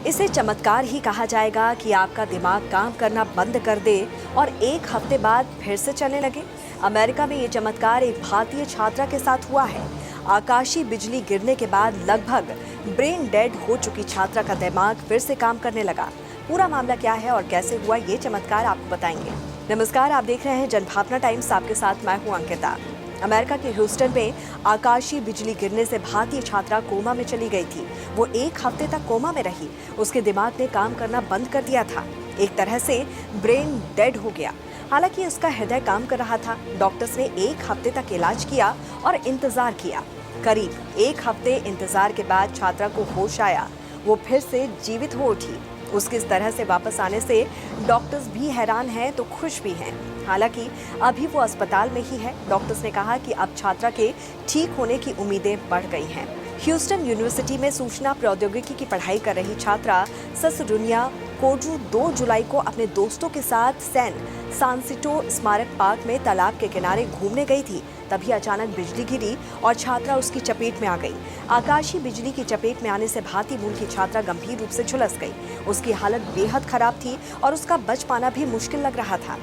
इसे चमत्कार ही कहा जाएगा कि आपका दिमाग काम करना बंद कर दे और एक हफ्ते बाद फिर से चलने लगे। अमेरिका में ये चमत्कार एक भारतीय छात्रा के साथ हुआ है। आकाशीय बिजली गिरने के बाद लगभग ब्रेन डेड हो चुकी छात्रा का दिमाग फिर से काम करने लगा। पूरा मामला क्या है और कैसे हुआ ये चमत्कार आपको बताएंगे। नमस्कार, आप देख रहे हैं जनभावना टाइम्स। आपके साथ मैं हूं अंकिता। अमेरिका के ह्यूस्टन में आकाशीय बिजली गिरने से भारतीय छात्रा कोमा में चली गई थी। वो एक हफ्ते तक कोमा में रही। उसके दिमाग ने काम करना बंद कर दिया था। एक तरह से ब्रेन डेड हो गया। हालांकि उसका हृदय काम कर रहा था। डॉक्टर्स ने एक हफ्ते तक इलाज किया और इंतजार किया। करीब एक हफ्ते इंतजार के बाद छात्रा को होश आया। वो फिर से जीवित हो उठी। उसके इस तरह से वापस आने से डॉक्टर्स भी हैरान हैं तो खुश भी हैं। हालांकि अभी वो अस्पताल में ही है। डॉक्टर्स ने कहा कि अब छात्रा के ठीक होने की उम्मीदें बढ़ गई हैं। ह्यूस्टन यूनिवर्सिटी में सूचना प्रौद्योगिकी की पढ़ाई कर रही छात्रा ससरुनिया कोजू 2 जुलाई को अपने दोस्तों के साथ सैन सांसिटो स्मारक पार्क में तालाब के किनारे घूमने गई थी। तभी अचानक बिजली गिरी और छात्रा उसकी चपेट में आ गई। आकाशीय बिजली की चपेट में आने से भारतीय मूल की छात्रा गंभीर रूप से झुलस गई। उसकी हालत बेहद खराब थी और उसका बच पाना भी मुश्किल लग रहा था।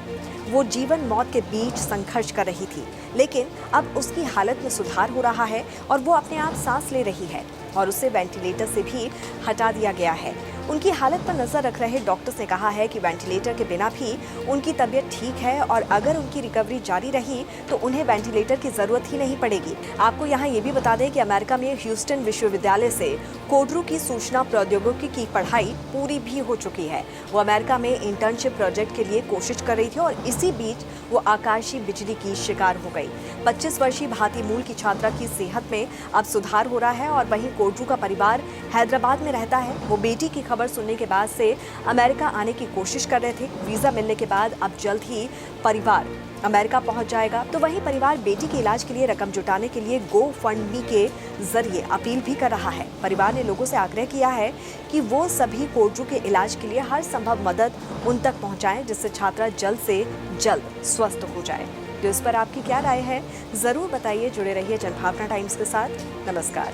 वो जीवन मौत के बीच संघर्ष कर रही थी, लेकिन अब उसकी हालत में सुधार हो रहा है और वो अपने आप सांस ले रही है और उसे वेंटिलेटर से भी हटा दिया गया है। उनकी हालत पर नजर रख रहे डॉक्टर्स ने कहा है कि वेंटिलेटर के बिना भी उनकी तबीयत ठीक है और अगर उनकी रिकवरी जारी रही तो उन्हें वेंटिलेटर की जरूरत ही नहीं पड़ेगी। आपको यहाँ ये भी बता दें कि अमेरिका में ह्यूस्टन विश्वविद्यालय से कोडरू की सूचना प्रौद्योगिकी की पढ़ाई पूरी भी हो चुकी है। वो अमेरिका में इंटर्नशिप प्रोजेक्ट के लिए कोशिश कर रही थी और इसी बीच वो आकाशीय बिजली की शिकार हो गई। 25 वर्षीय भारतीय मूल की छात्रा की सेहत में अब सुधार हो रहा है और वहीं कोडरू का परिवार हैदराबाद में रहता है। वो बेटी की खबर सुनने के बाद से अमेरिका आने की कोशिश कर रहे थे। वीजा मिलने के बाद अब जल्द ही परिवार अमेरिका पहुंच जाएगा। तो वहीं परिवार बेटी के इलाज के लिए रकम जुटाने के लिए गो फंड मी के जरिए अपील भी कर रहा है। परिवार ने लोगों से आग्रह किया है कि वो सभी कोडरू के इलाज के लिए हर संभव मदद उन तक पहुंचाएं, जिससे छात्रा जल्द से जल्द स्वस्थ हो जाए। तो इस पर आपकी क्या राय है, जरूर बताइए। जुड़े रहिए जनभावना टाइम्स के साथ। नमस्कार।